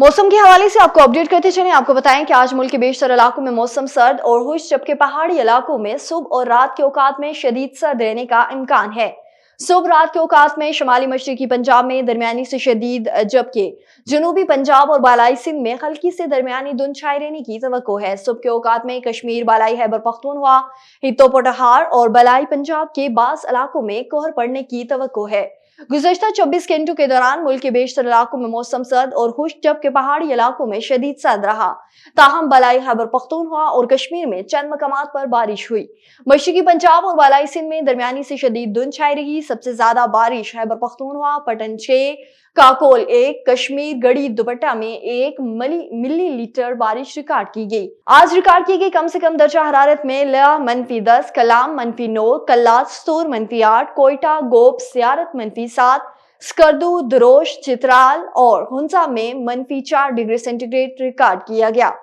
मौसम के हवाले से आपको अपडेट करते चलें। आपको बताएं कि आज मुल्क के बेशतर इलाकों में मौसम सर्द और खुश्क, जबकि पहाड़ी इलाकों में सुबह और रात के औकात में शदीद सर्द रहने का इम्कान है। सुबह रात के औकात में शमाली मशरकी पंजाब में दरमियानी से शदीद, जबकि जनूबी पंजाब और बालाई सिंध में हल्की से दरमियानी धुंध छाई रहने की तवक्को है। सुबह के औकात में कश्मीर, बालाई खैबर पख्तूनख्वा, हितो पठार और बालाई पंजाब के बास इलाकों में कोहर पड़ने की तवक्को है। गुज़श्ता 24 घंटों के दौरान मुल्क के बेशतर इलाकों में मौसम सर्द और खुश्क, जबकि पहाड़ी इलाकों में शदीद सर्द रहा। ताहम बालाई खैबर पख्तूनख्वा और कश्मीर में चंद मकामात पर बारिश हुई। मशरकी पंजाब और बालाई सिंध में दरमियानी से शदीद धुंध छाई रही। सबसे ज्यादा बारिश खैबर पख्तूनख्वा, पटन 6, काकोल 1, कश्मीर गड़ी दुपट्टा में 1 मिलीलीटर बारिश रिकॉर्ड की गई। आज रिकॉर्ड की गई कम से कम दर्जा हरारत में लिया -10, कलाम -9, कल्लात सतूर -8, कोयटा, गोप, सियारत -7, स्कर्दू, दरोश, चित्राल और हुंसा में -4 डिग्री सेंटीग्रेड रिकॉर्ड किया गया।